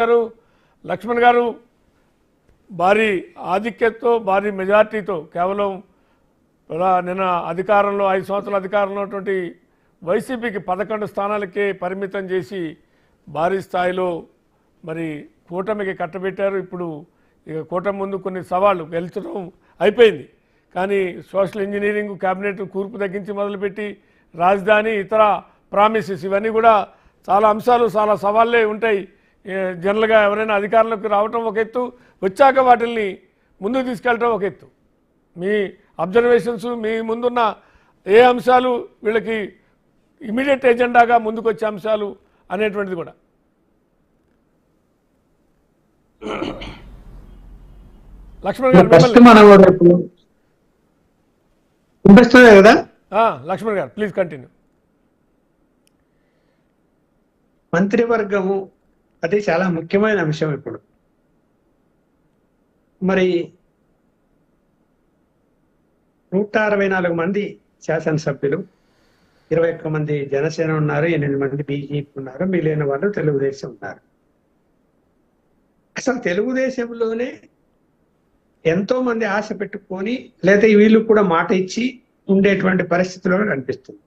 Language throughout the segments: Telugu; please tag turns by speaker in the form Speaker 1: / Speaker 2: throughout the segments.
Speaker 1: గారు లక్ష్మణ్ గారు భారీ ఆధిక్యతతో భారీ మెజార్టీతో కేవలం నిన్న అధికారంలో 5 సంవత్సరాల అధికారంలో ఉన్నటువంటి వైసీపీకి 11 స్థానాలకే పరిమితం చేసి భారీ స్థాయిలో మరి కూటమికి కట్టబెట్టారు. ఇప్పుడు ఇక కూటమి ముందు కొన్ని సవాళ్లు గెలిచడం అయిపోయింది, కానీ సోషల్ ఇంజనీరింగ్ క్యాబినెట్ కూర్పు తగ్గించి మొదలుపెట్టి రాజధాని ఇతర ప్రామిసెస్ ఇవన్నీ కూడా చాలా అంశాలు చాలా సవాళ్ళే ఉంటాయి. జనరల్గా ఎవరైనా అధికారంలోకి రావటం ఒక ఎత్తు, వచ్చాక వాటిల్ని ముందుకు తీసుకెళ్ళటం ఒక ఎత్తు. మీ అబ్జర్వేషన్స్, మీ ముందున్న ఏ అంశాలు వీళ్ళకి ఇమీడియట్ ఎజెండాగా ముందుకు వచ్చే అంశాలు అనేటువంటిది కూడా. లక్ష్మణ్ గారు
Speaker 2: కదా,
Speaker 1: లక్ష్మణ్ గారు ప్లీజ్ కంటిన్యూ.
Speaker 2: మంత్రివర్గము అది చాలా ముఖ్యమైన అంశం. ఇప్పుడు మరి 164 మంది శాసనసభ్యులు, 21 మంది జనసేన ఉన్నారు, 8 మంది బీజేపీ ఉన్నారు, మిగిలిన వాళ్ళు తెలుగుదేశం ఉన్నారు. అసలు తెలుగుదేశంలోనే ఎంతో మంది ఆశ పెట్టుకొని లేదా వీళ్ళు కూడా మాట ఇచ్చి ఉండేటువంటి పరిస్థితిలో కనిపిస్తుంది.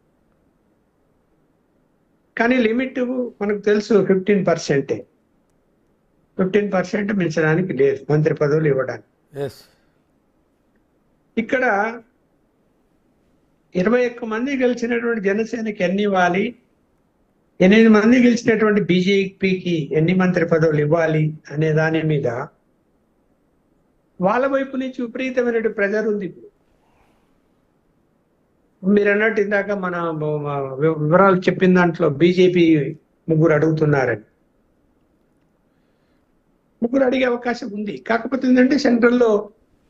Speaker 2: కానీ లిమిట్ మనకు తెలుసు 15%. 15% మించడానికి లేదు మంత్రి పదవులు ఇవ్వడానికి. ఇక్కడ 21 మంది గెలిచినటువంటి జనసేనకి ఎన్ని ఇవ్వాలి, 8 మంది గెలిచినటువంటి బీజేపీకి ఎన్ని మంత్రి పదవులు ఇవ్వాలి అనే దాని మీద వాళ్ళ వైపు నుంచి విపరీతమైన ప్రెజర్ ఉంది. ఇప్పుడు మీరు అన్నట్టు ఇందాక మన వివరాలు చెప్పిన దాంట్లో బీజేపీ 3 అడుగుతున్నారని, 3 అడిగే అవకాశం ఉంది. కాకపోతే ఏంటంటే సెంట్రల్లో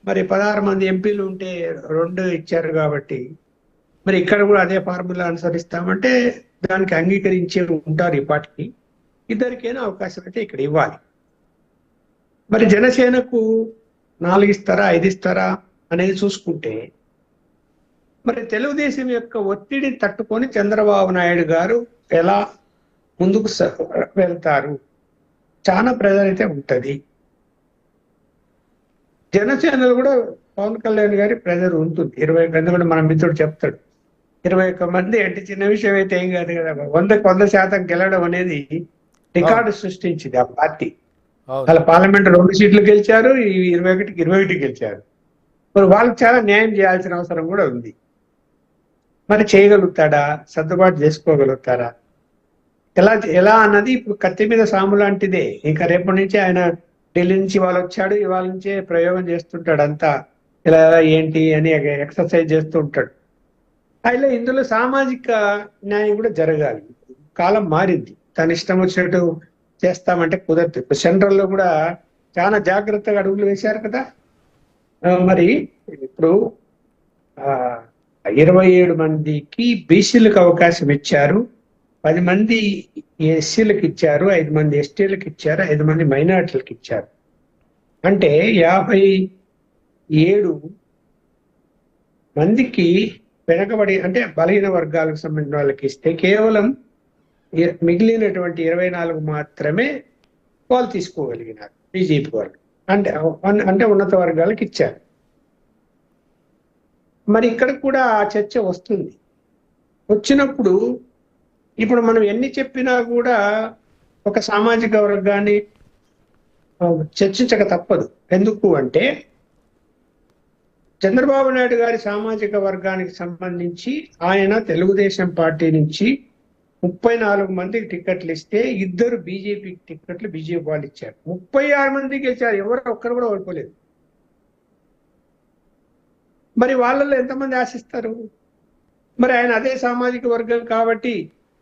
Speaker 2: మరి 16 మంది ఎంపీలు ఉంటే 2 ఇచ్చారు కాబట్టి మరి ఇక్కడ కూడా అదే ఫార్ములా అనుసరిస్తామంటే దానికి అంగీకరించే ఉంటారు. ఈ పార్టీకి 2కైనా అవకాశం అయితే ఇక్కడ ఇవ్వాలి. మరి జనసేనకు 4 ఇస్తారా 5 ఇస్తారా అనేది చూసుకుంటే మరి తెలుగుదేశం యొక్క ఒత్తిడిని తట్టుకొని చంద్రబాబు నాయుడు గారు ఎలా ముందుకు వెళ్తారు, చాలా ప్రెజర్ అయితే ఉంటది. జనసేనలు కూడా పవన్ కళ్యాణ్ గారి ప్రెజర్ ఉంటుంది. 21 మంది కూడా మన మిత్రుడు చెప్తాడు, 21 మంది అంటే చిన్న విషయం అయితే ఏం కాదు కదా. 100% గెలవడం అనేది రికార్డు సృష్టించింది ఆ పార్టీ. వాళ్ళ పార్లమెంట్ 2 సీట్లు గెలిచారు, 21కి 21 గెలిచారు. మరి వాళ్ళకి చాలా న్యాయం చేయాల్సిన అవసరం కూడా ఉంది. మరి చేయగలుగుతాడా, సర్దుబాటు చేసుకోగలుగుతారా, ఎలా అన్నది ఇప్పుడు కత్తి మీద సాము లాంటిదే. ఇంకా రేపటి నుంచి ఆయన ఢిల్లీ నుంచి వాళ్ళు వచ్చాడు, ఇవాళ నుంచే ప్రయోగం చేస్తుంటాడు, అంతా ఇలా ఏంటి అని ఎక్సర్సైజ్ చేస్తూ ఉంటాడు. అయినా ఇందులో సామాజిక న్యాయం కూడా జరగాలి. కాలం మారింది, తన ఇష్టం వచ్చినట్టు చేస్తామంటే కుదరదు. ఇప్పుడు సెంట్రల్లో కూడా చాలా జాగ్రత్తగా అడుగులు వేశారు కదా. మరి ఇప్పుడు 27 మందికి బీసీలకు అవకాశం ఇచ్చారు, 10 మంది ఎస్సీలకు ఇచ్చారు, 5 మంది ఎస్టీలకు ఇచ్చారు, 5 మంది మైనార్టీలకు ఇచ్చారు. అంటే 57 మందికి వెనకబడి అంటే బలహీన వర్గాలకు సంబంధించిన వాళ్ళకి ఇస్తే కేవలం మిగిలినటువంటి 24 మాత్రమే వాళ్ళు తీసుకోగలిగినారు బీజేపీ వాళ్ళు. అంటే ఉన్నత వర్గాలకు ఇచ్చారు. మరి ఇక్కడ కూడా ఆ చర్చ వస్తుంది. వచ్చినప్పుడు ఇప్పుడు మనం ఎన్ని చెప్పినా కూడా ఒక సామాజిక వర్గాన్ని చర్చించక తప్పదు. ఎందుకు అంటే చంద్రబాబు నాయుడు గారి సామాజిక వర్గానికి సంబంధించి ఆయన తెలుగుదేశం పార్టీ నుంచి 34 మందికి టికెట్లు ఇస్తే 2 బీజేపీ టికెట్లు బీజేపీ వాళ్ళు ఇచ్చారు. 36 మందికి ఇచ్చారు, ఎవరు ఒక్కరు కూడా ఓడిపోలేదు. మరి వాళ్ళల్లో ఎంతమంది ఆశిస్తారు? మరి ఆయన అదే సామాజిక వర్గం కాబట్టి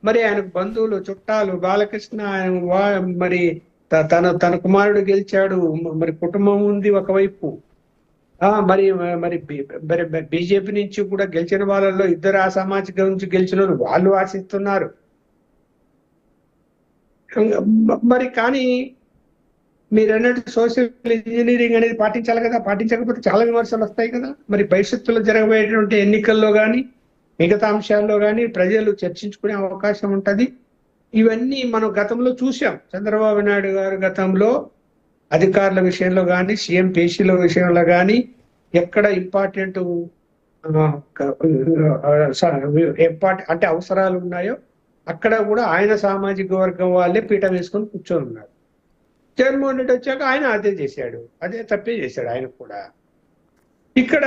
Speaker 2: మరి ఆయనకు బంధువులు చుట్టాలు బాలకృష్ణ మరి తన కుమారుడు గెలిచాడు, మరి కుటుంబం ఉంది ఒకవైపు, మరి మరి బీజేపీ నుంచి కూడా గెలిచిన వాళ్ళల్లో 2 ఆ సామాజిక నుంచి గెలిచిన వాళ్ళు ఆశిస్తున్నారు. మరి కానీ మీరు అన్నట్టు సోషల్ ఇంజనీరింగ్ అనేది పాటించాలి కదా, పాటించకపోతే చాలా విమర్శలు వస్తాయి కదా. మరి భవిష్యత్తులో జరగబోయేటువంటి ఎన్నికల్లో కానీ మిగతా అంశాల్లో కానీ ప్రజలు చర్చించుకునే అవకాశం ఉంటుంది. ఇవన్నీ మనం గతంలో చూసాం. చంద్రబాబు నాయుడు గారు గతంలో అధికారుల విషయంలో కానీ, సీఎం పేషీల విషయంలో కానీ ఎక్కడ ఇంపార్టెంట్ అంటే అవసరాలు ఉన్నాయో అక్కడ కూడా ఆయన సామాజిక వర్గం వాళ్ళే పీఠం వేసుకొని కూర్చొని ఉన్నారు. జగన్మోహన్ రెడ్డి వచ్చాక ఆయన అదే చేశాడు, అదే తప్పే చేశాడు ఆయన కూడా. ఇక్కడ